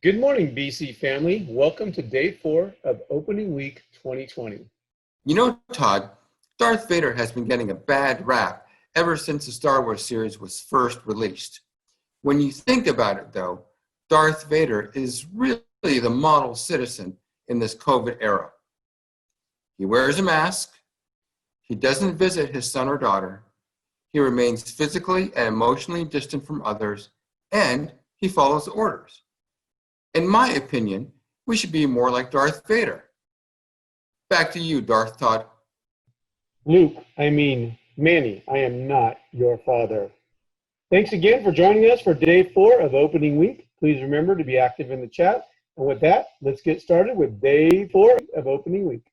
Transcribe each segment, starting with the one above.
Good morning, BC family. Welcome to day 4 of opening week 2020. You know, Todd, Darth Vader has been getting a bad rap ever since the Star Wars series was first released. When you think about it, though, Darth Vader is really the model citizen in this COVID era. He wears a mask, he doesn't visit his son or daughter, he remains physically and emotionally distant from others, and he follows orders. In my opinion, we should be more like Darth Vader. Back to you, Darth Todd. Manny, I am not your father. Thanks again for joining us for day 4 of opening week. Please remember to be active in the chat. And with that, let's get started with day 4 of opening week.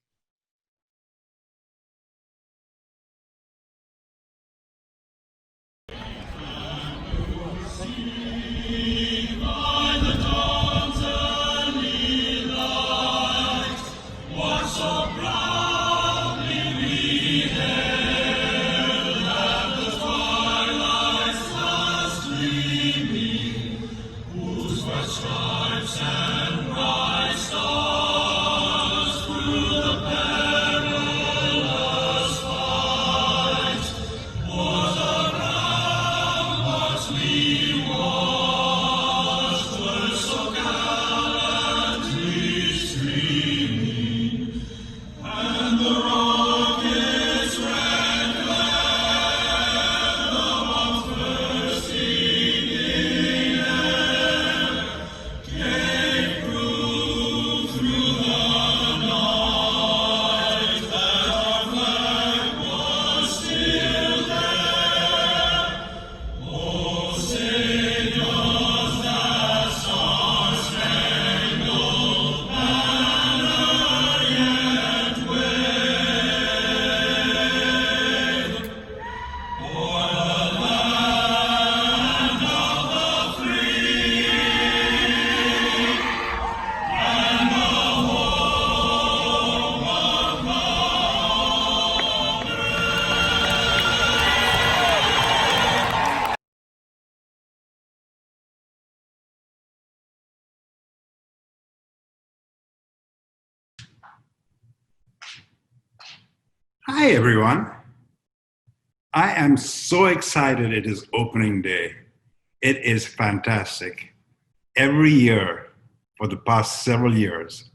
Hi, everyone. I am so excited it is opening day. It is fantastic. Every year, for the past several years,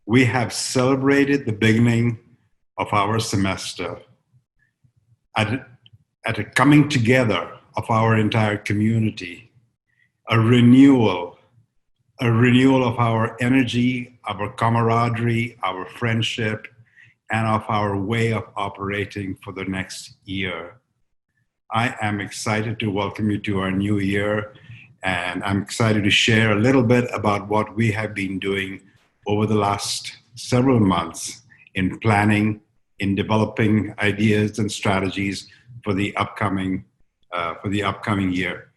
we have celebrated the beginning of our semester at a coming together of our entire community, a renewal of our energy, our camaraderie, our friendship, and of our way of operating for the next year. I am excited to welcome you to our new year, and I'm excited to share a little bit about what we have been doing over the last several months in planning, in developing ideas and strategies for the upcoming year.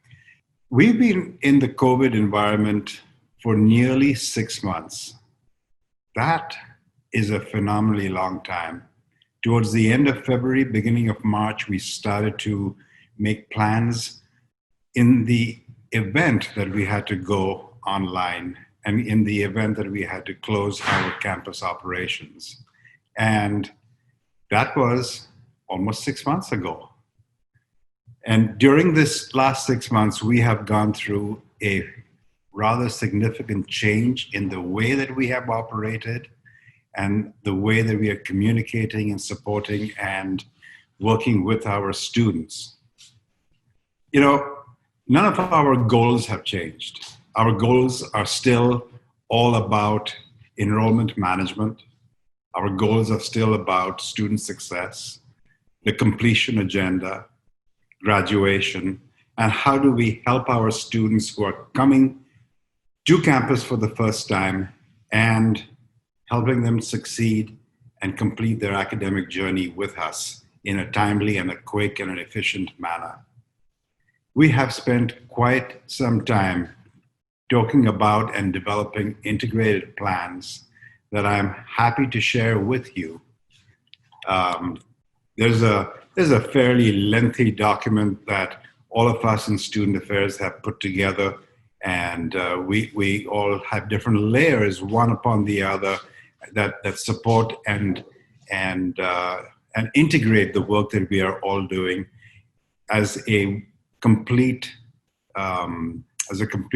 We've been in the COVID environment for nearly 6 months. That is a phenomenally long time. Towards the end of February, beginning of March, we started to make plans in the event that we had to go online and in the event that we had to close our campus operations. And that was almost 6 months ago. And during this last 6 months, we have gone through a rather significant change in the way that we have operated and the way that we are communicating and supporting and working with our students. You know, none of our goals have changed. Our goals are still all about enrollment management. Our goals are still about student success, the completion agenda, graduation, and how do we help our students who are coming to campus for the first time and helping them succeed and complete their academic journey with us in a timely and a quick and an efficient manner. We have spent quite some time talking about and developing integrated plans that I'm happy to share with you. There's a fairly lengthy document that all of us in Student Affairs have put together, And we all have different layers, one upon the other, that support and integrate the work that we are all doing as a complete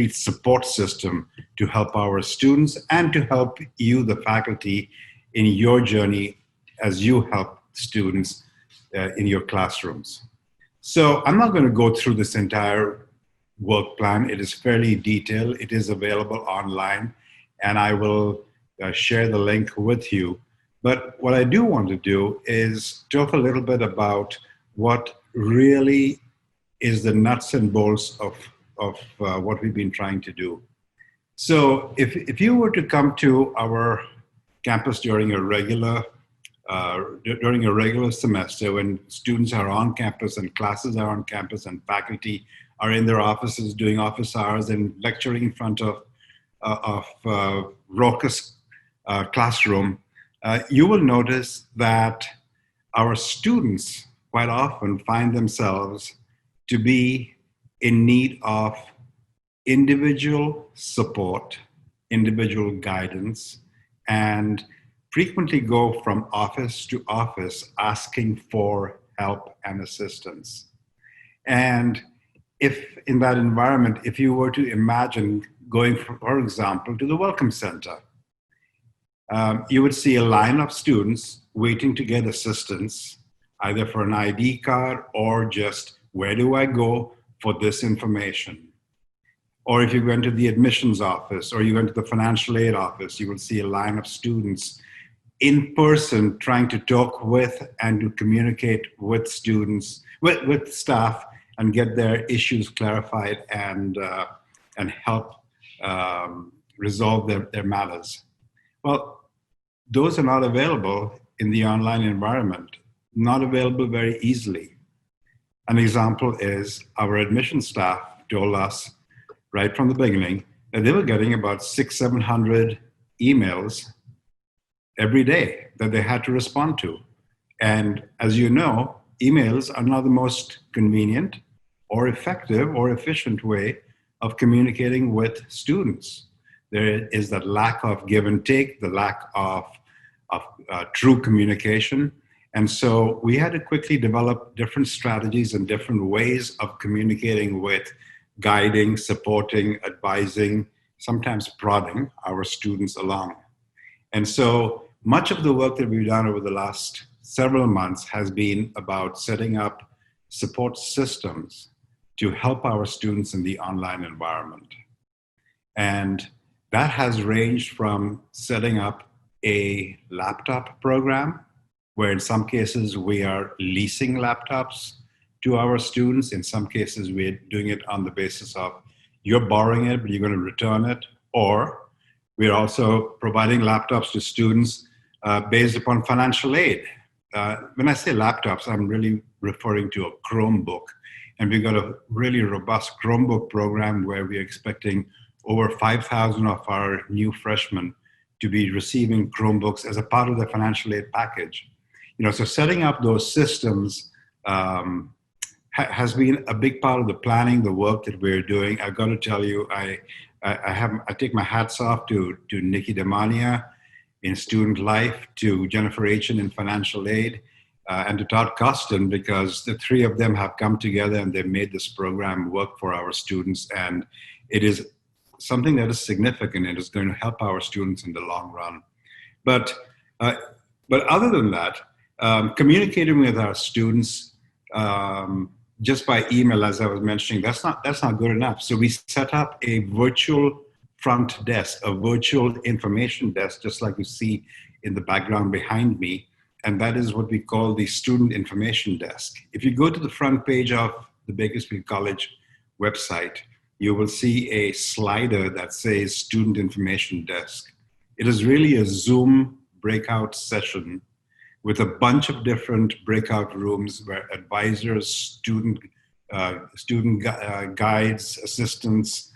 support system to help our students and to help you, the faculty, in your journey as you help students in your classrooms. So I'm not going to go through this entire work plan. It is fairly detailed. It is available online, and I will share the link with you. But what I do want to do is talk a little bit about what really is the nuts and bolts of what we've been trying to do. So if you were to come to our campus during a regular semester, when students are on campus and classes are on campus and faculty are in their offices doing office hours and lecturing in front of raucous classroom, you will notice that our students quite often find themselves to be in need of individual support, individual guidance, and frequently go from office to office asking for help and assistance. And if in that environment, if you were to imagine going, for example, to the Welcome Center, you would see a line of students waiting to get assistance, either for an ID card or just, where do I go for this information? Or if you go into the admissions office or you go into the financial aid office, you will see a line of students in person trying to talk with and to communicate with students, with staff, and get their issues clarified and help resolve their matters. Well, those are not available in the online environment, not available very easily. An example is our admission staff told us right from the beginning that they were getting about 600-700 emails every day that they had to respond to. And as you know, emails are not the most convenient or effective or efficient way of communicating with students. There is that lack of give and take, the lack of true communication. And so we had to quickly develop different strategies and different ways of communicating with, guiding, supporting, advising, sometimes prodding our students along. And so much of the work that we've done over the last several months has been about setting up support systems to help our students in the online environment. And that has ranged from setting up a laptop program, where in some cases we are leasing laptops to our students. In some cases, we're doing it on the basis of you're borrowing it, but you're going to return it. Or we're also providing laptops to students based upon financial aid. When I say laptops, I'm really referring to a Chromebook. And we've got a really robust Chromebook program where we're expecting over 5,000 of our new freshmen to be receiving Chromebooks as a part of the financial aid package. So setting up those systems has been a big part of the planning, the work that we're doing. I've got to tell you, I take my hats off to Nikki Damania in student life, to Jennifer Achen in financial aid, and to Todd Costin, because the three of them have come together and they've made this program work for our students. And it is something that is significant and is going to help our students in the long run. But other than that, communicating with our students just by email, as I was mentioning, that's not good enough. So we set up a virtual front desk, a virtual information desk, just like you see in the background behind me. And that is what we call the Student Information Desk. If you go to the front page of the Bakersfield College website, you will see a slider that says Student Information Desk. It is really a Zoom breakout session with a bunch of different breakout rooms where advisors, student guides, assistants,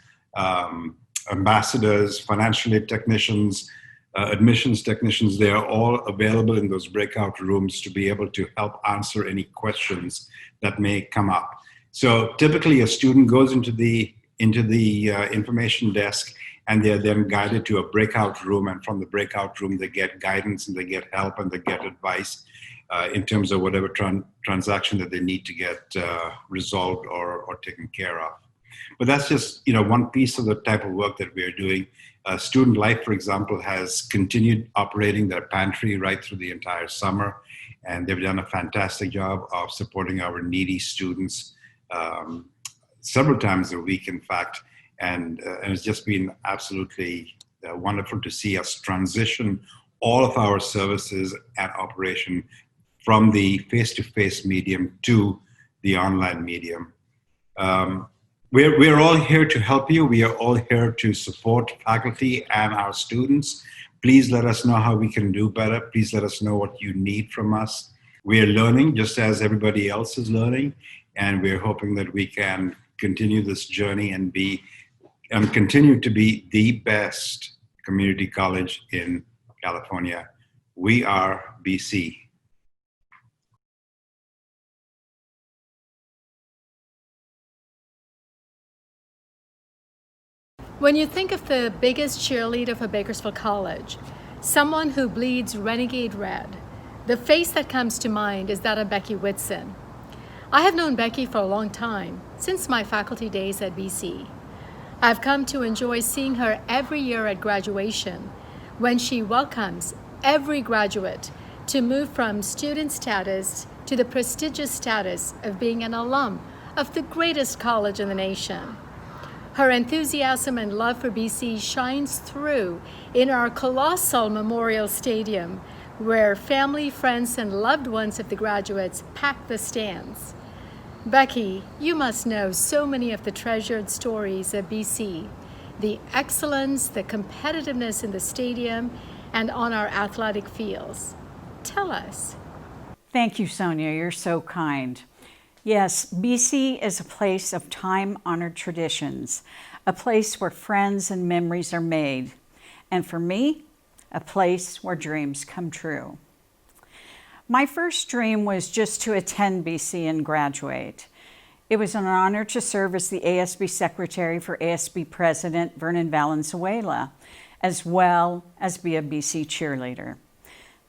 ambassadors, financial aid technicians, admissions technicians, they are all available in those breakout rooms to be able to help answer any questions that may come up. So typically a student goes into the into the information desk, and they're then guided to a breakout room. And from the breakout room, they get guidance and they get help and they get advice in terms of whatever transaction that they need to get resolved or taken care of. But that's just one piece of the type of work that we're doing. Student Life, for example, has continued operating their pantry right through the entire summer, and they've done a fantastic job of supporting our needy students several times a week, in fact. And it's just been absolutely wonderful to see us transition all of our services and operation from the face-to-face medium to the online medium. We're all here to help you. We are all here to support faculty and our students. Please let us know how we can do better. Please let us know what you need from us. We are learning just as everybody else is learning, and we're hoping that we can continue this journey and continue to be the best community college in California. We are BC. When you think of the biggest cheerleader for Bakersfield College, someone who bleeds renegade red, the face that comes to mind is that of Becky Whitson. I have known Becky for a long time, since my faculty days at BC. I've come to enjoy seeing her every year at graduation, when she welcomes every graduate to move from student status to the prestigious status of being an alum of the greatest college in the nation. Her enthusiasm and love for BC shines through in our colossal Memorial Stadium, where family, friends, and loved ones of the graduates pack the stands. Becky, you must know so many of the treasured stories of BC, the excellence, the competitiveness in the stadium, and on our athletic fields. Tell us. Thank you, Sonia. You're so kind. Yes, BC is a place of time-honored traditions, a place where friends and memories are made, and for me, a place where dreams come true. My first dream was just to attend BC and graduate. It was an honor to serve as the ASB Secretary for ASB President Vernon Valenzuela, as well as be a BC cheerleader.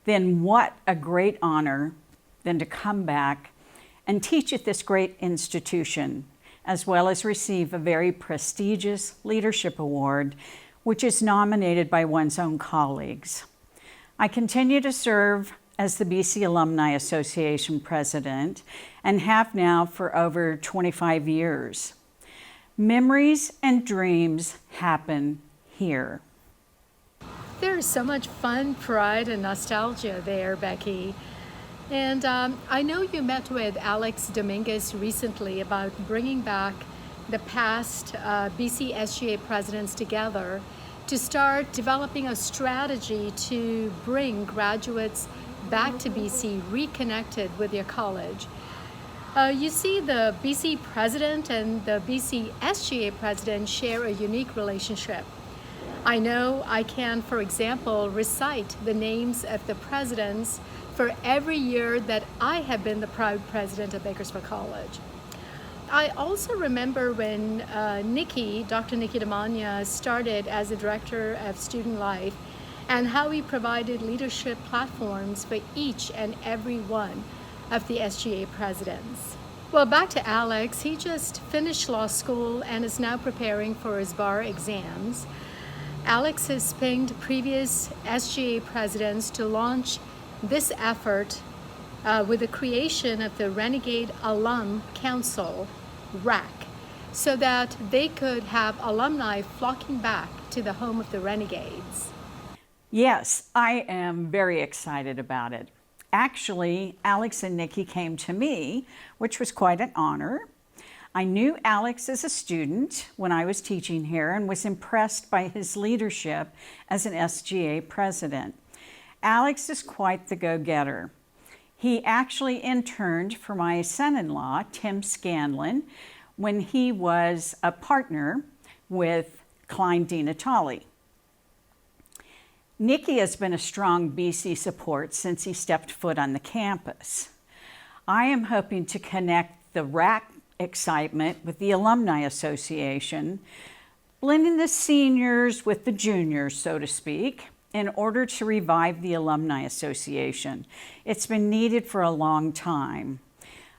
Then what a great honor then to come back and teach at this great institution, as well as receive a very prestigious leadership award, which is nominated by one's own colleagues. I continue to serve as the BC Alumni Association president and have now for over 25 years. Memories and dreams happen here. There is so much fun, pride, and nostalgia there, Becky. And I know you met with Alex Dominguez recently about bringing back the past BC SGA presidents together to start developing a strategy to bring graduates back to BC, reconnected with your college. You see, the BC president and the BC SGA president share a unique relationship. I know I can, for example, recite the names of the presidents for every year that I have been the proud president of Bakersfield College. I also remember when Dr. Nikki Damania started as the director of Student Life, and how he provided leadership platforms for each and every one of the SGA presidents. Well, back to Alex. He just finished law school and is now preparing for his bar exams. Alex has pinged previous SGA presidents to launch this effort with the creation of the Renegade Alum Council, RAC, so that they could have alumni flocking back to the home of the Renegades. Yes, I am very excited about it. Actually, Alex and Nikki came to me, which was quite an honor. I knew Alex as a student when I was teaching here and was impressed by his leadership as an SGA president. Alex is quite the go-getter. He actually interned for my son-in-law, Tim Scanlon, when he was a partner with Klein Di Natale. Nikki has been a strong BC support since he stepped foot on the campus. I am hoping to connect the RAC excitement with the Alumni Association, blending the seniors with the juniors, so to speak, in order to revive the Alumni Association. It's been needed for a long time.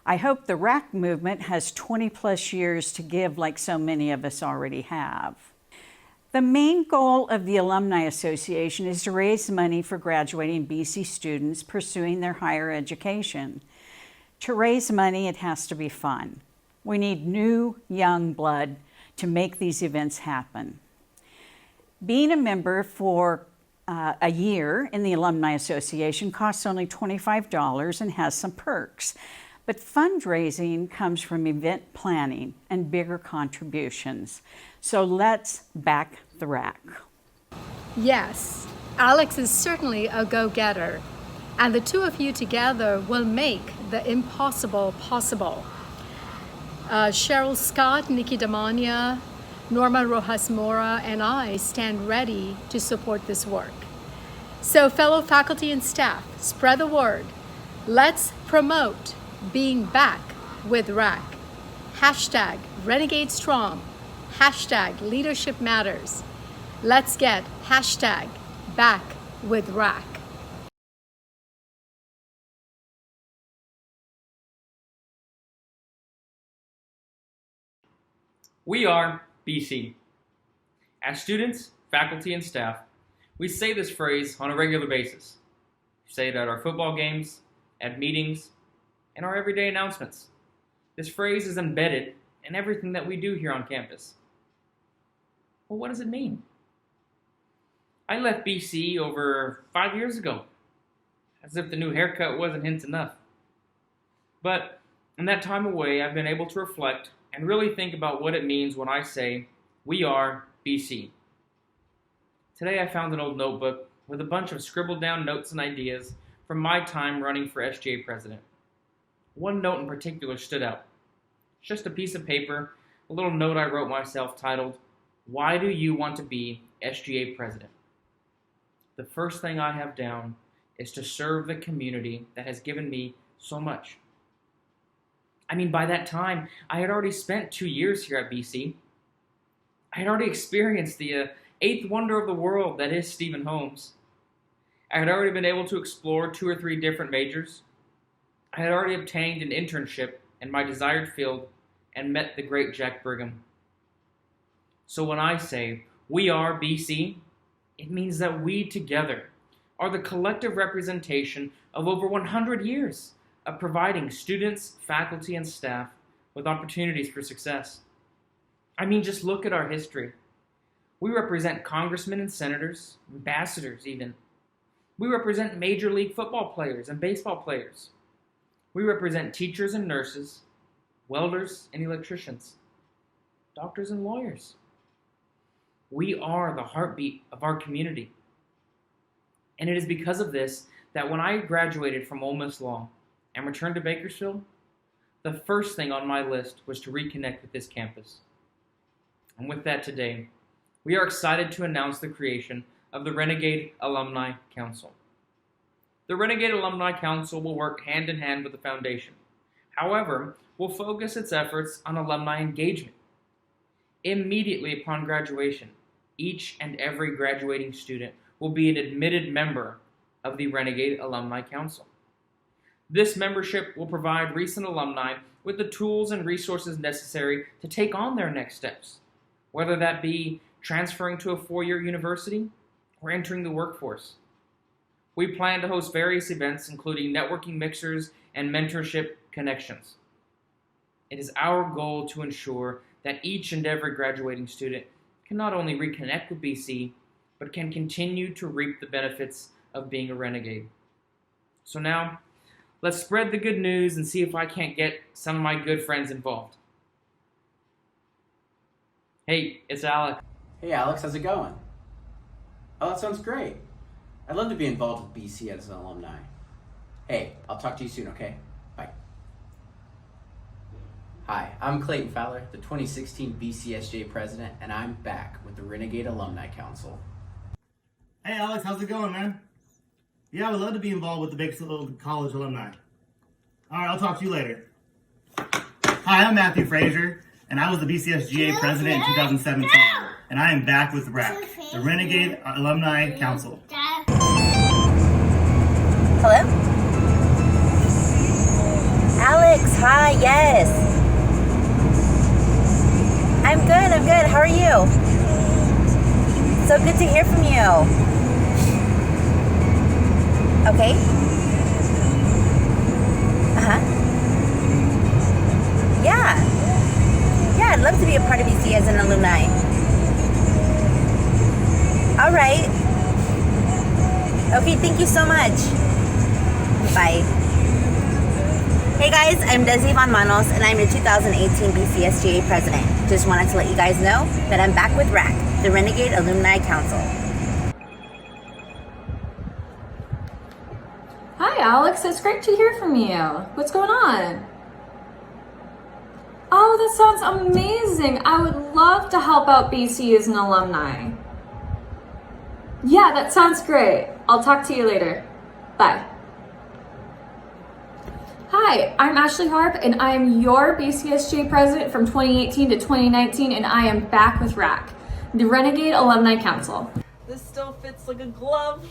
I hope the RAC movement has 20 plus years to give like so many of us already have. The main goal of the Alumni Association is to raise money for graduating BC students pursuing their higher education. To raise money, it has to be fun. We need new, young blood to make these events happen. Being a member for a year in the Alumni Association costs only $25 and has some perks. But fundraising comes from event planning and bigger contributions. So let's back the RAC. Yes, Alex is certainly a go-getter, and the two of you together will make the impossible possible. Cheryl Scott, Nikki Damania, Norma Rojas Mora, and I stand ready to support this work. So fellow faculty and staff, spread the word. Let's promote being back with RAC. Hashtag Renegade Strong. Hashtag Leadership Matters. Let's get hashtag back with RAC. We are BC. As students, faculty, and staff, we say this phrase on a regular basis. We say it at our football games, at meetings, and our everyday announcements. This phrase is embedded in everything that we do here on campus. Well, what does it mean? I left BC over 5 years ago, as if the new haircut wasn't hint enough. But in that time away, I've been able to reflect and really think about what it means when I say, we are BC. Today I found an old notebook with a bunch of scribbled down notes and ideas from my time running for SGA president. One note in particular stood out. It's just a piece of paper, a little note I wrote myself titled, "Why do you want to be SGA president?" The first thing I have down is to serve the community that has given me so much. I mean, by that time, I had already spent 2 years here at BC. I had already experienced the eighth wonder of the world that is Stephen Holmes. I had already been able to explore 2 or 3 different majors. I had already obtained an internship in my desired field and met the great Jack Brigham. So when I say we are BC, it means that we together are the collective representation of over 100 years of providing students, faculty, and staff with opportunities for success. I mean, just look at our history. We represent congressmen and senators, ambassadors even. We represent Major League football players and baseball players. We represent teachers and nurses, welders and electricians, doctors and lawyers. We are the heartbeat of our community. And it is because of this that when I graduated from Ole Miss Law and returned to Bakersfield, the first thing on my list was to reconnect with this campus. And with that today, we are excited to announce the creation of the Renegade Alumni Council. The Renegade Alumni Council will work hand in hand with the foundation. However, will focus its efforts on alumni engagement. Immediately upon graduation, each and every graduating student will be an admitted member of the Renegade Alumni Council. This membership will provide recent alumni with the tools and resources necessary to take on their next steps, whether that be transferring to a 4-year university or entering the workforce. We plan to host various events, including networking mixers and mentorship connections. It is our goal to ensure that each and every graduating student can not only reconnect with BC, but can continue to reap the benefits of being a renegade. So now, let's spread the good news and see if I can't get some of my good friends involved. Hey, it's Alex. Hey Alex, how's it going? Oh, that sounds great. I'd love to be involved with BC as an alumni. Hey, I'll talk to you soon, okay? Bye. Hi, I'm Clayton Fowler, the 2016 BCSJ president, and I'm back with the Renegade Alumni Council. Hey Alex, how's it going, man? Yeah, I would love to be involved with the Bakersfield College alumni. All right, I'll talk to you later. Hi Hi, I'm Matthew Frazier, and I was the BCSGA president in 2017, and I am back with RAC, the Renegade Alumni Council. Hello? Alex, hi, yes. I'm good. How are you? So good to hear from you. Okay. Yeah, I'd love to be a part of BC as an alumni. All right. Okay, thank you so much. Bye. Hey guys, I'm Desi Von Manos, and I'm your 2018 BCSGA president. Just wanted to let you guys know that I'm back with RAC, the Renegade Alumni Council. Hi, Alex. It's great to hear from you. What's going on? Oh, that sounds amazing. I would love to help out BC as an alumni. Yeah, that sounds great. I'll talk to you later. Bye. Hi, I'm Ashley Harp, and I am your BCSGA president from 2018 to 2019, and I am back with RAC, the Renegade Alumni Council. This still fits like a glove.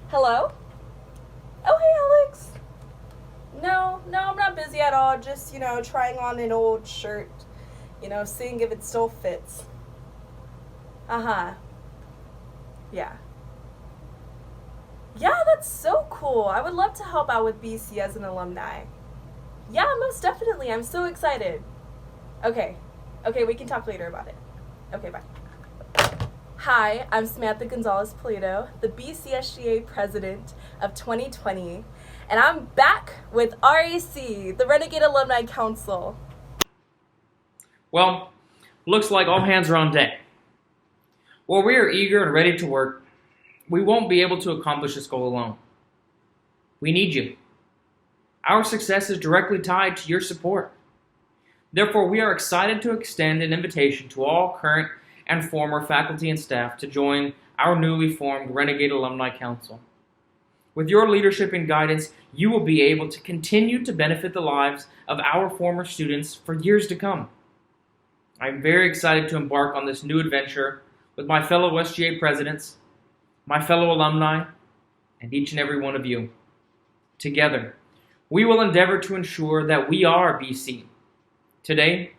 Hello? Oh, hey, Alex. No, I'm not busy at all. Just, trying on an old shirt. Seeing if it still fits. Yeah. Yeah, that's so cool. I would love to help out with BC as an alumni. Yeah, most definitely. I'm so excited. Okay, we can talk later about it. Okay, bye. Hi, I'm Samantha Gonzalez-Polito, the BCSGA president of 2020, and I'm back with RAC, the Renegade Alumni Council. Well, looks like all hands are on deck. While we are eager and ready to work, we won't be able to accomplish this goal alone. We need you. Our success is directly tied to your support. Therefore, we are excited to extend an invitation to all current and former faculty and staff to join our newly formed Renegade Alumni Council. With your leadership and guidance, you will be able to continue to benefit the lives of our former students for years to come. I'm very excited to embark on this new adventure with my fellow SGA presidents, my fellow alumni, and each and every one of you. Together, we will endeavor to ensure that we are BC, today,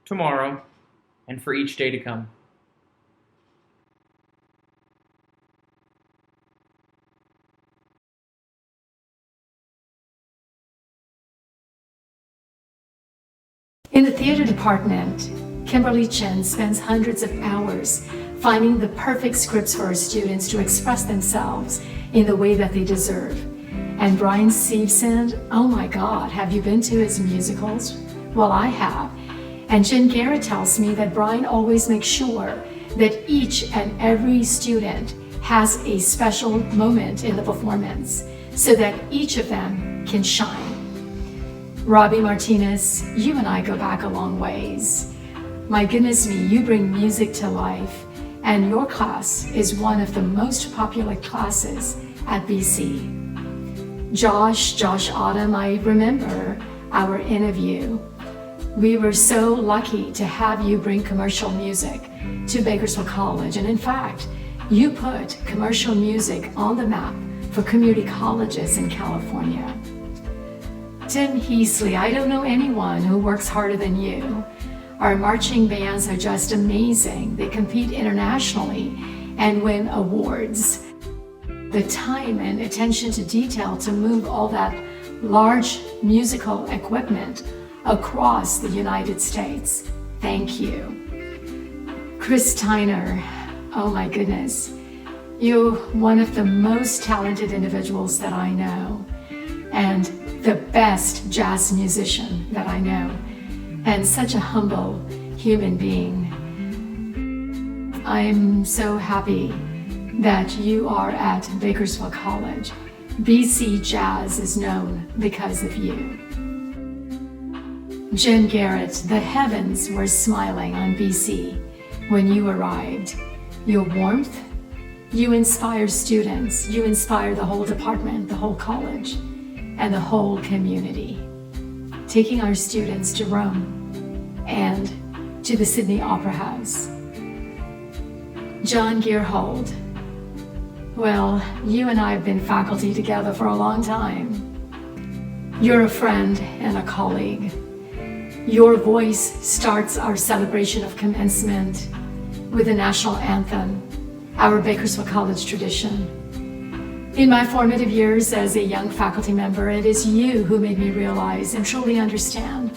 tomorrow, and for each day to come. In the theater department, Kimberly Chen spends hundreds of hours finding the perfect scripts for her students to express themselves in the way that they deserve. And Brian Stevenson, oh my God, have you been to his musicals? Well, I have. And Jen Garrett tells me that Brian always makes sure that each and every student has a special moment in the performance so that each of them can shine. Robbie Martinez, you and I go back a long ways. My goodness me, you bring music to life, and your class is one of the most popular classes at BC. Josh Autumn, I remember our interview. We were so lucky to have you bring commercial music to Bakersfield College, and in fact, you put commercial music on the map for community colleges in California. Tim Heasley, I don't know anyone who works harder than you. Our marching bands are just amazing. They compete internationally and win awards. The time and attention to detail to move all that large musical equipment across the United States. Thank you. Chris Tyner, oh my goodness. You're one of the most talented individuals that I know, and the best jazz musician that I know, and such a humble human being. I'm so happy that you are at Bakersfield College. BC Jazz is known because of you. Jen Garrett, the heavens were smiling on BC when you arrived. Your warmth, You inspire students, you inspire the whole department, the whole college, and the whole community. Taking our students to Rome and to the Sydney Opera House. John Gearhold, well, you and I have been faculty together for a long time. You're a friend and a colleague. Your voice starts our celebration of commencement with the national anthem, our Bakersfield College tradition. In my formative years as a young faculty member, it is you who made me realize and truly understand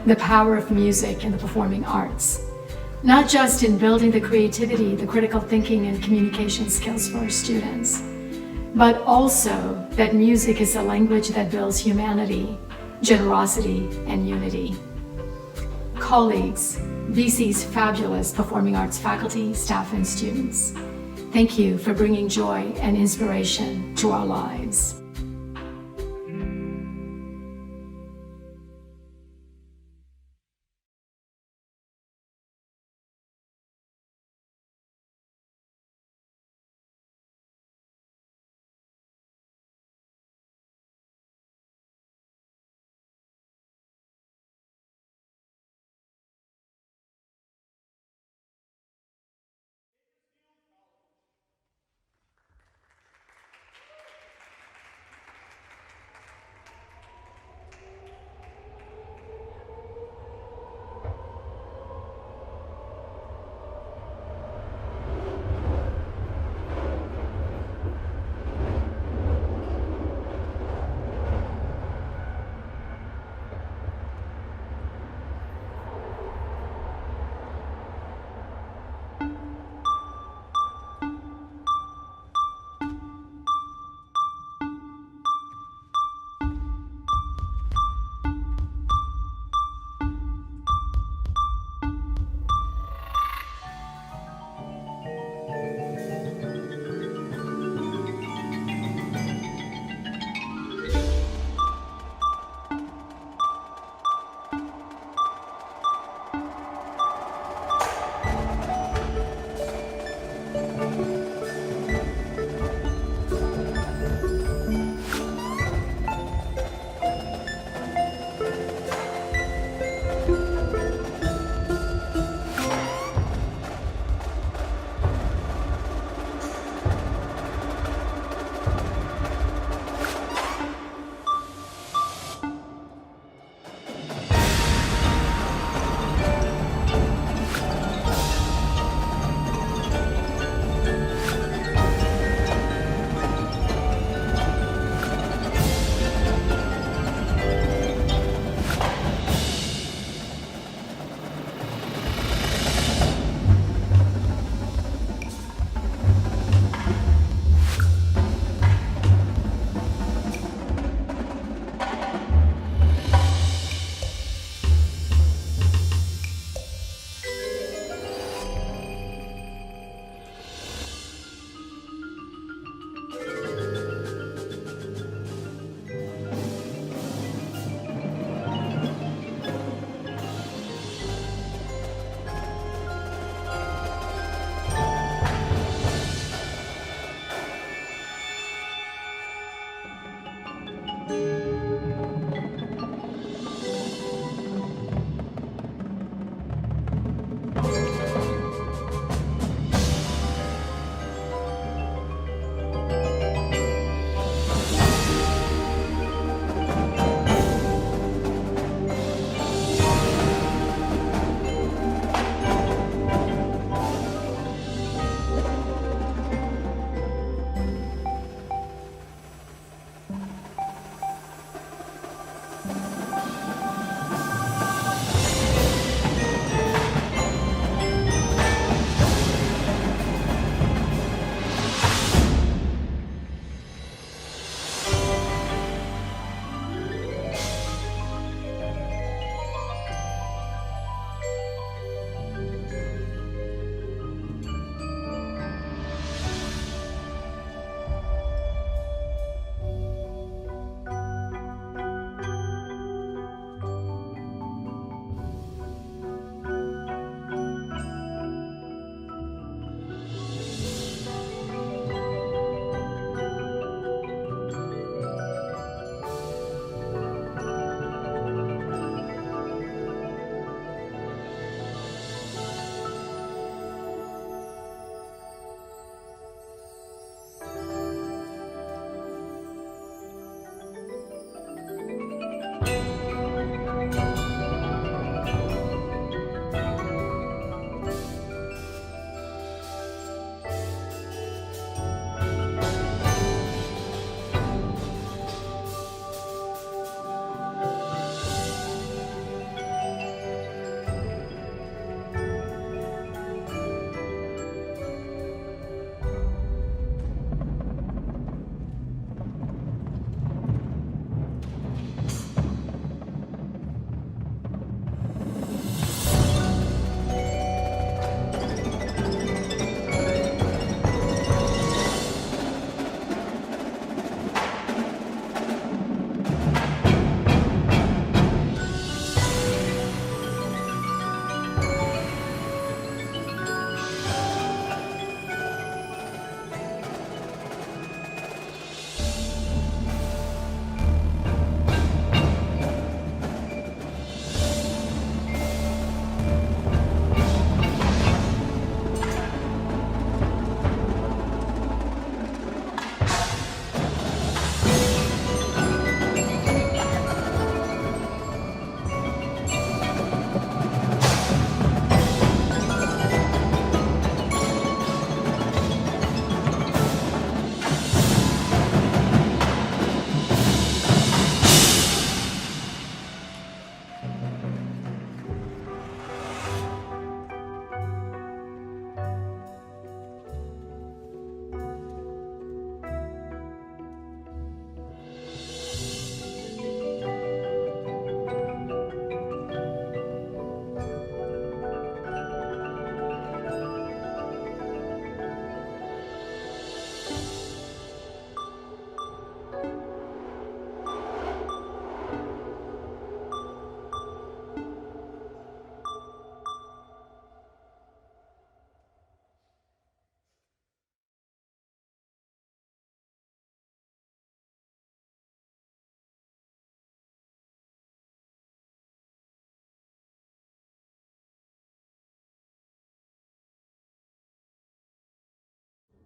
the power of music and the performing arts, not just in building the creativity, the critical thinking, and communication skills for our students, but also that music is a language that builds humanity, generosity, and unity. Colleagues, BC's fabulous performing arts faculty, staff, and students, thank you for bringing joy and inspiration to our lives.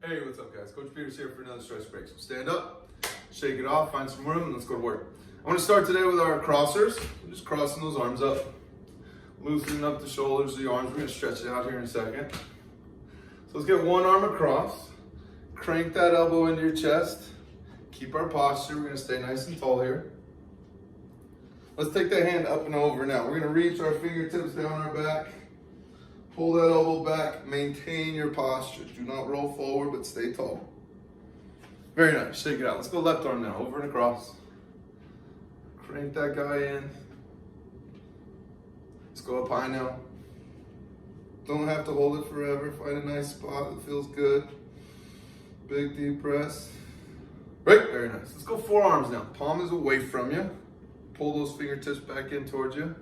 Hey, what's up guys? Coach Peters here for another stretch break. So stand up, shake it off, find some room, and let's go to work. I want to start today with our crossers. We're just crossing those arms up, loosening up the shoulders, the arms. We're going to stretch it out here in a second. So let's get one arm across, crank that elbow into your chest, keep our posture. We're going to stay nice and tall here. Let's take that hand up and over now. We're going to reach our fingertips down our back. Pull that elbow back, maintain your posture. Do not roll forward, but stay tall. Very nice, shake it out. Let's go left arm now, over and across. Crank that guy in. Let's go up high now. Don't have to hold it forever. Find a nice spot that feels good. Big deep press. Right, very nice. Let's go forearms now. Palm is away from you. Pull those fingertips back in towards you.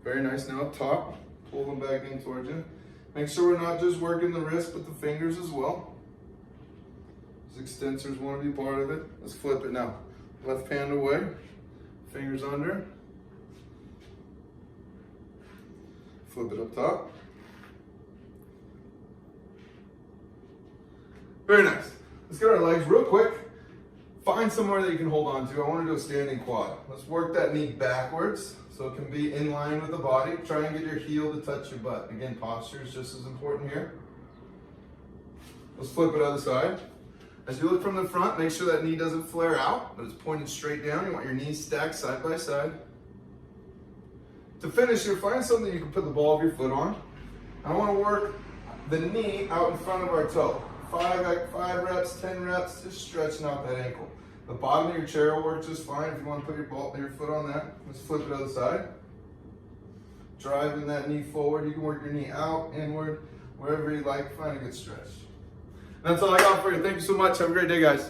Very nice. Now up top, pull them back in towards you. Make sure we're not just working the wrist, but the fingers as well. Those extensors want to be part of it. Let's flip it now. Left hand away, fingers under. Flip it up top. Very nice. Let's get our legs real quick. Find somewhere that you can hold on to. I want to do a standing quad. Let's work that knee backwards so it can be in line with the body. Try and get your heel to touch your butt. Again, posture is just as important here. Let's flip it other side. As you look from the front, make sure that knee doesn't flare out, but it's pointed straight down. You want your knees stacked side by side. To finish here, find something you can put the ball of your foot on. I want to work the knee out in front of our toe. 5 reps, 10 reps, just stretching out that ankle. The bottom of your chair will work just fine if you want to put your foot on that. Let's flip it other side. Driving that knee forward. You can work your knee out, inward, wherever you like. Find a good stretch. And that's all I got for you. Thank you so much. Have a great day, guys.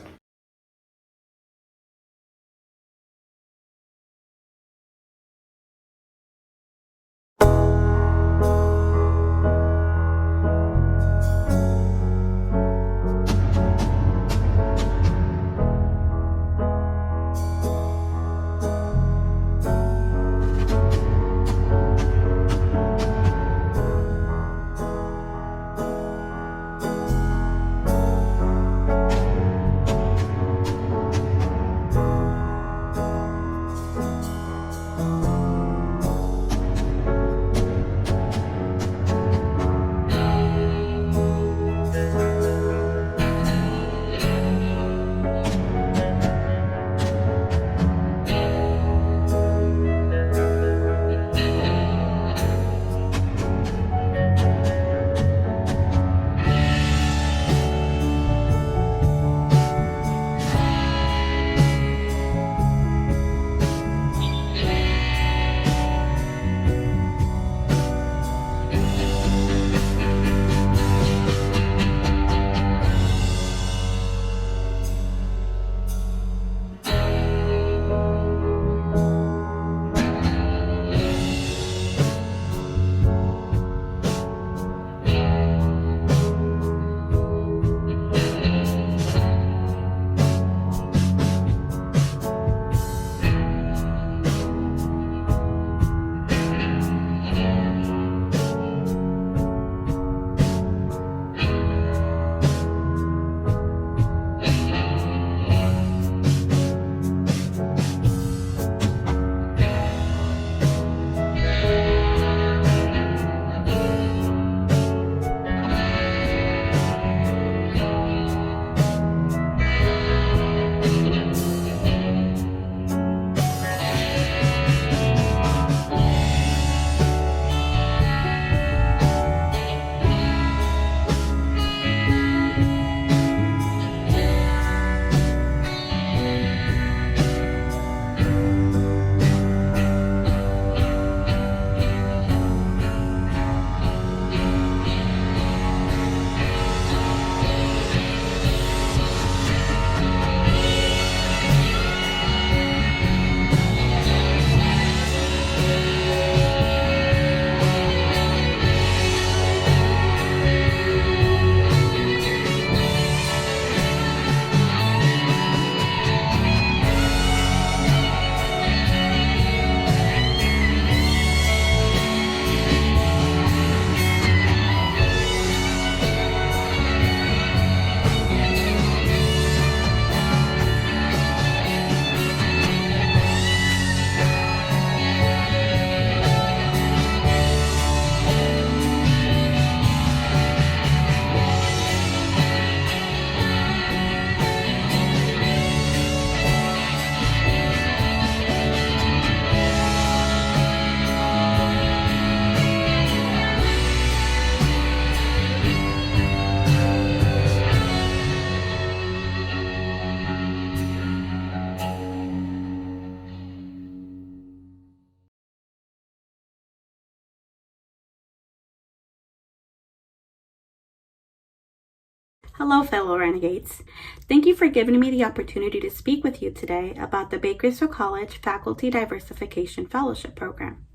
Hello, fellow Renegades. Thank you for giving me the opportunity to speak with you today about the Bakersfield College Faculty Diversification Fellowship Program.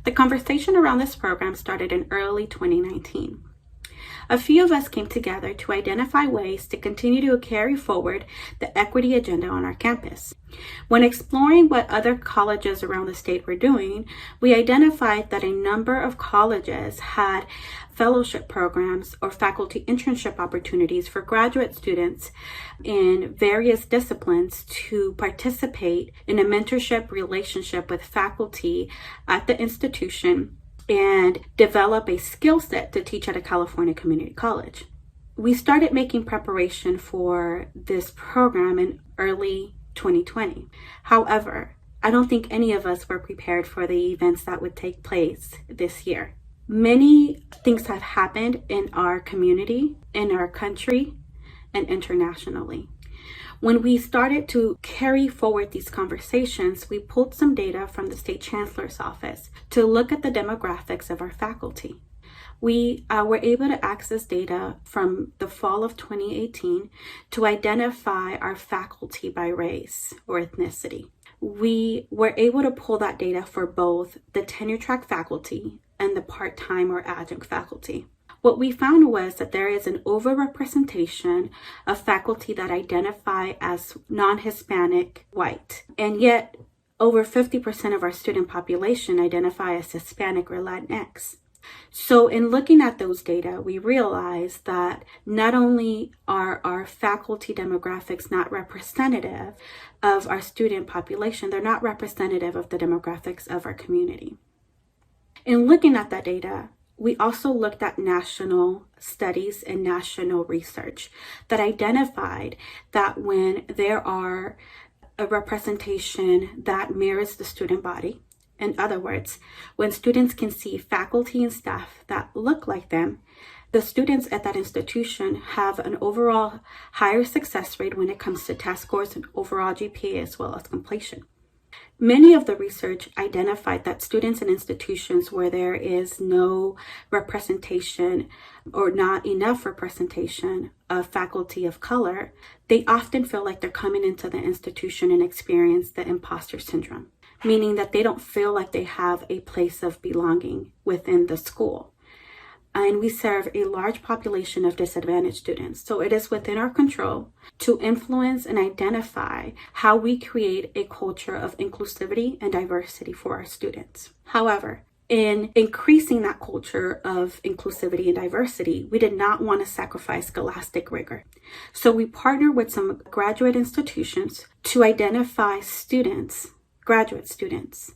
The conversation around this program started in early 2019. A few of us came together to identify ways to continue to carry forward the equity agenda on our campus. When exploring what other colleges around the state were doing, we identified that a number of colleges had fellowship programs or faculty internship opportunities for graduate students in various disciplines to participate in a mentorship relationship with faculty at the institution and develop a skill set to teach at a California community college. We started making preparation for this program in early 2020. However, I don't think any of us were prepared for the events that would take place this year. Many things have happened in our community, in our country, and internationally. When we started to carry forward these conversations, we pulled some data from the State Chancellor's Office to look at the demographics of our faculty. We were able to access data from the fall of 2018 to identify our faculty by race or ethnicity. We were able to pull that data for both the tenure track faculty and the part-time or adjunct faculty. What we found was that there is an overrepresentation of faculty that identify as non-Hispanic white, and yet over 50% of our student population identify as Hispanic or Latinx. So in looking at those data, we realized that not only are our faculty demographics not representative of our student population, they're not representative of the demographics of our community. In looking at that data, we also looked at national studies and national research that identified that when there are a representation that mirrors the student body, in other words, when students can see faculty and staff that look like them, the students at that institution have an overall higher success rate when it comes to test scores and overall GPA as well as completion. Many of the research identified that students in institutions where there is no representation or not enough representation of faculty of color, they often feel like they're coming into the institution and experience the imposter syndrome, meaning that they don't feel like they have a place of belonging within the school. And we serve a large population of disadvantaged students. So it is within our control to influence and identify how we create a culture of inclusivity and diversity for our students. However, in increasing that culture of inclusivity and diversity, we did not want to sacrifice scholastic rigor. So we partnered with some graduate institutions to identify students, graduate students,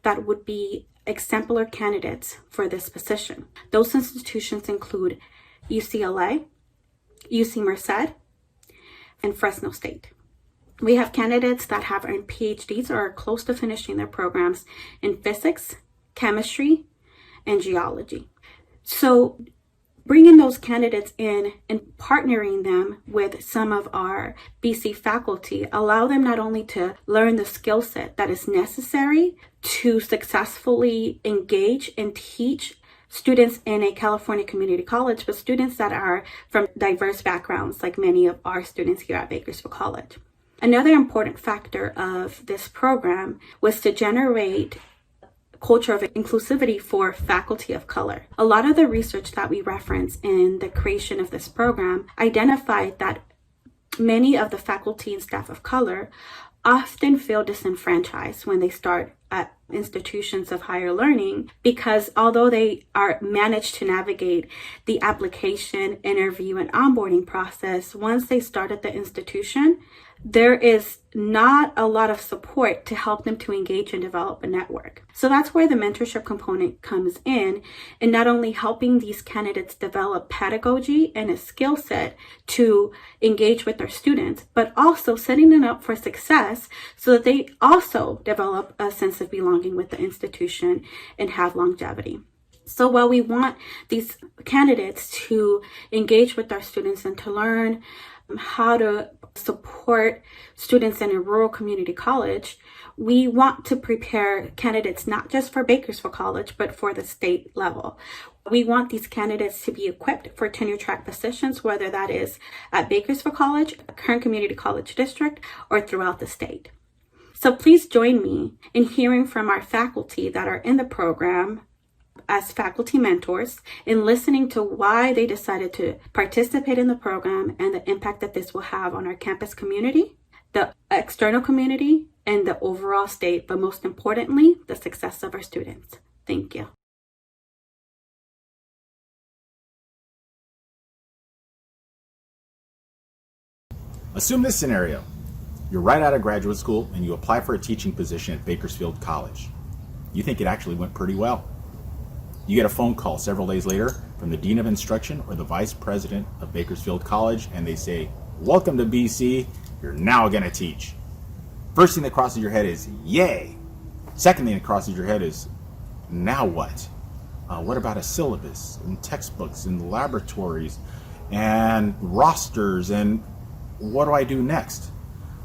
that would be exemplar candidates for this position. Those institutions include UCLA, UC Merced, and Fresno State. We have candidates that have earned PhDs or are close to finishing their programs in physics, chemistry, and geology. So bringing those candidates in and partnering them with some of our BC faculty allow them not only to learn the skill set that is necessary to successfully engage and teach students in a California community college, but students that are from diverse backgrounds, like many of our students here at Bakersfield College. Another important factor of this program was to generate culture of inclusivity for faculty of color. A lot of the research that we reference in the creation of this program identified that many of the faculty and staff of color often feel disenfranchised when they start at institutions of higher learning, because although they are managed to navigate the application, interview, and onboarding process, once they start at the institution, there is not a lot of support to help them to engage and develop a network. So that's where the mentorship component comes in not only helping these candidates develop pedagogy and a skill set to engage with their students, but also setting them up for success so that they also develop a sense of belonging with the institution and have longevity. So while we want these candidates to engage with our students and to learn how to support students in a rural community college, we want to prepare candidates not just for Bakersfield College, but for the state level. We want these candidates to be equipped for tenure track positions, whether that is at Bakersfield College, Kern Community College District, or throughout the state. So please join me in hearing from our faculty that are in the program as faculty mentors in listening to why they decided to participate in the program and the impact that this will have on our campus community, the external community, and the overall state, but most importantly, the success of our students. Thank you. Assume this scenario. You're right out of graduate school and you apply for a teaching position at Bakersfield College. You think it actually went pretty well. You get a phone call several days later from the Dean of Instruction or the Vice President of Bakersfield College, and they say, "Welcome to BC, you're now gonna teach." First thing that crosses your head is, yay. Second thing that crosses your head is, now what? What about a syllabus and textbooks and laboratories and rosters, and what do I do next?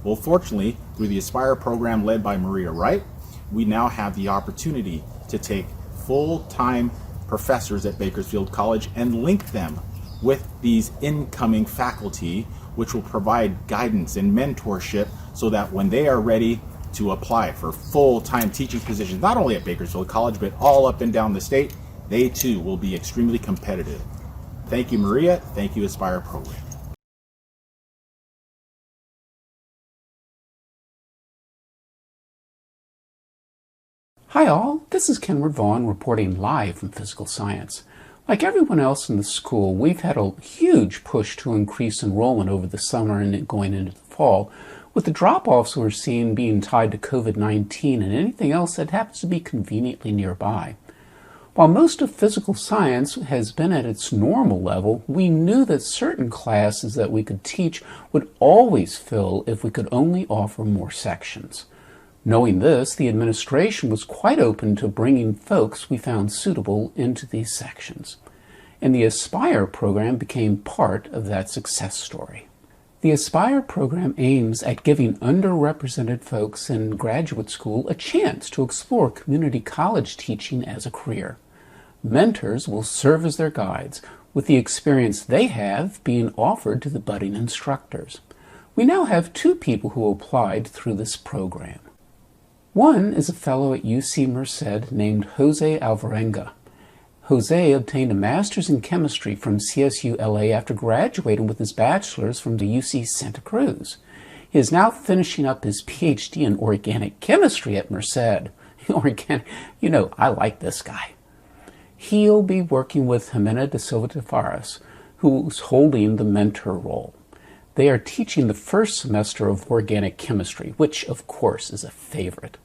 Well, fortunately, through the Aspire program led by Maria Wright, we now have the opportunity to take full-time professors at Bakersfield College and link them with these incoming faculty, which will provide guidance and mentorship so that when they are ready to apply for full-time teaching positions, not only at Bakersfield College, but all up and down the state, they too will be extremely competitive. Thank you, Maria. Thank you, Aspire program. Hi all, this is Kenward Vaughn reporting live from Physical Science. Like everyone else in the school, we've had a huge push to increase enrollment over the summer and going into the fall, with the drop-offs we're seeing being tied to COVID-19 and anything else that happens to be conveniently nearby. While most of physical science has been at its normal level, we knew that certain classes that we could teach would always fill if we could only offer more sections. Knowing this, the administration was quite open to bringing folks we found suitable into these sections, and the Aspire program became part of that success story. The Aspire program aims at giving underrepresented folks in graduate school a chance to explore community college teaching as a career. Mentors will serve as their guides, with the experience they have being offered to the budding instructors. We now have 2 people who applied through this program. One is a fellow at UC Merced named Jose Alvarenga. Jose obtained a master's in chemistry from CSU LA after graduating with his bachelor's from the UC Santa Cruz. He is now finishing up his PhD in organic chemistry at Merced. Organic, I like this guy. He'll be working with Jimena de Silva de Faras, who's holding the mentor role. They are teaching the first semester of organic chemistry, which, of course, is a favorite.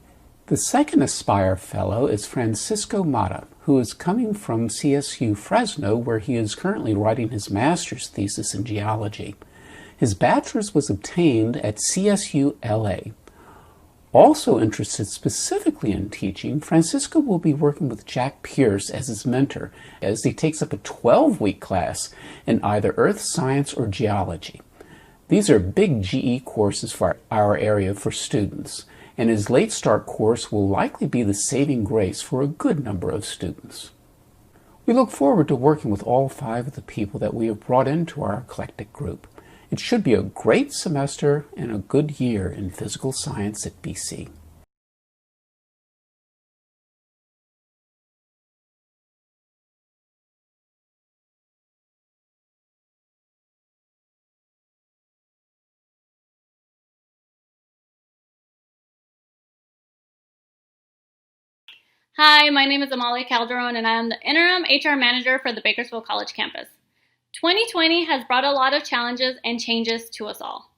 The second Aspire Fellow is Francisco Mata, who is coming from CSU Fresno, where he is currently writing his master's thesis in geology. His bachelor's was obtained at CSU LA. Also interested specifically in teaching, Francisco will be working with Jack Pierce as his mentor, as he takes up a 12-week class in either earth science or geology. These are big GE courses for our area for students, and his late start course will likely be the saving grace for a good number of students. We look forward to working with all 5 of the people that we have brought into our eclectic group. It should be a great semester and a good year in physical science at BC. Hi, my name is Amalia Calderon, and I am the Interim HR Manager for the Bakersfield College campus. 2020 has brought a lot of challenges and changes to us all.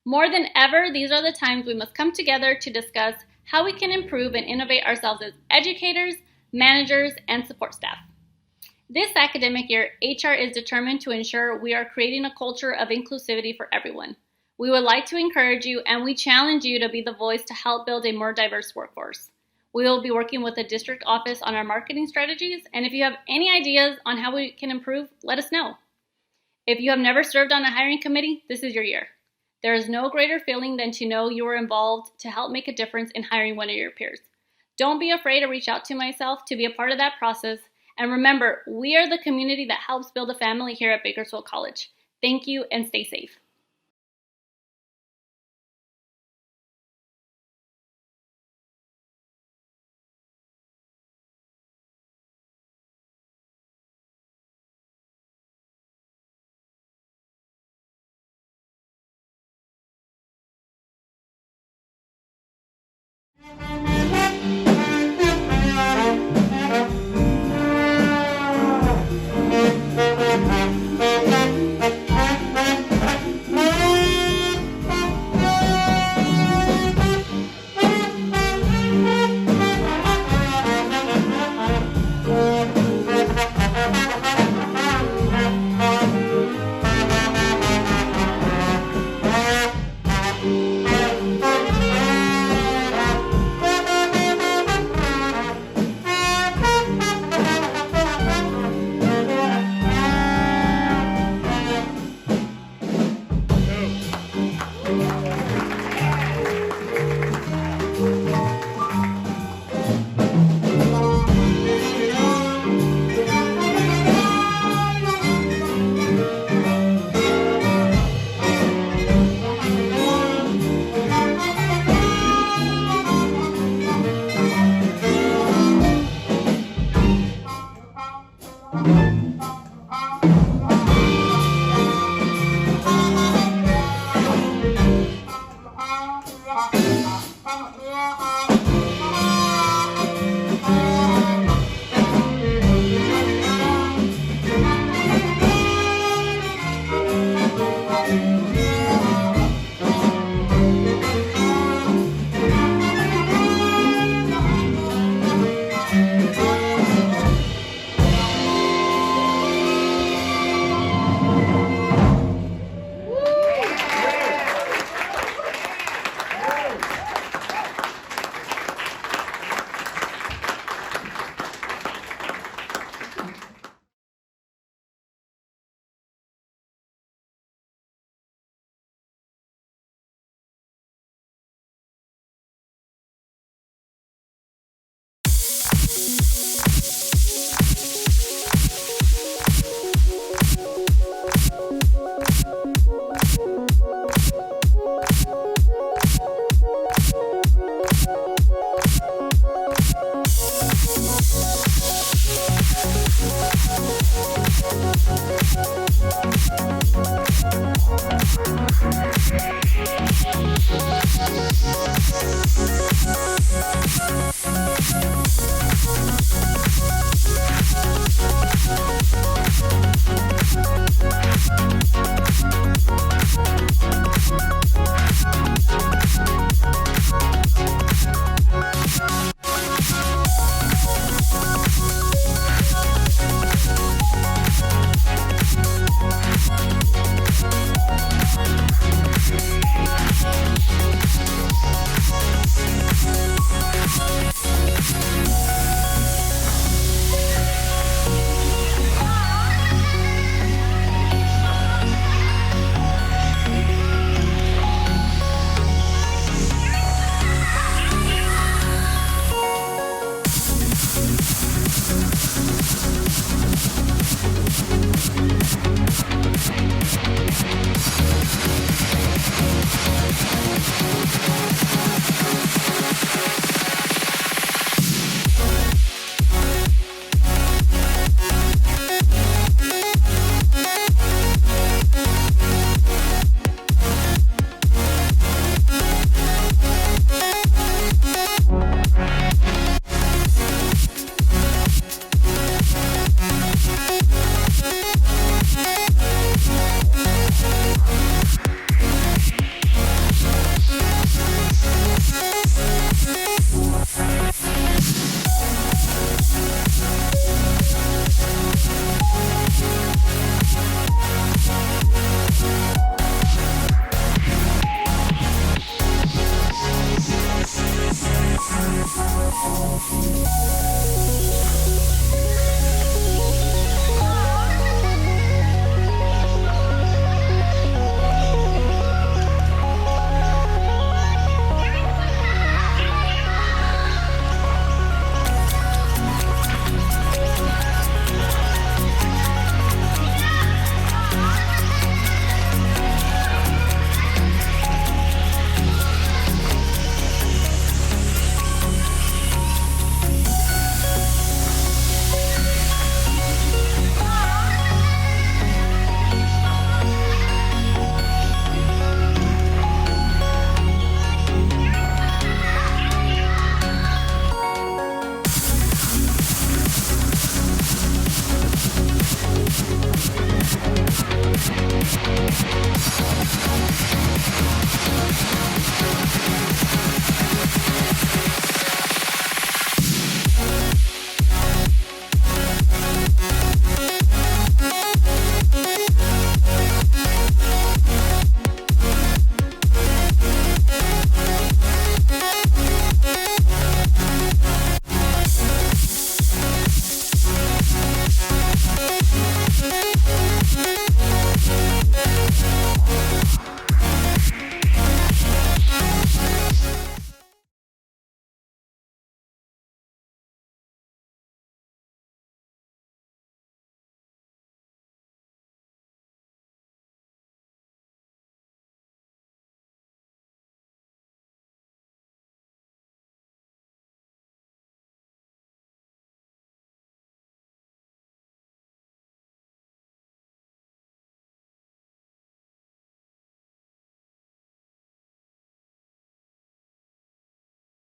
More than ever, these are the times we must come together to discuss how we can improve and innovate ourselves as educators, managers, and support staff. This academic year, HR is determined to ensure we are creating a culture of inclusivity for everyone. We would like to encourage you, and we challenge you to be the voice to help build a more diverse workforce. We will be working with the district office on our marketing strategies, and if you have any ideas on how we can improve, let us know. If you have never served on a hiring committee, this is your year. There is no greater feeling than to know you were involved to help make a difference in hiring one of your peers. Don't be afraid to reach out to myself to be a part of that process. And remember, we are the community that helps build a family here at Bakersfield College. Thank you and stay safe. Thank you.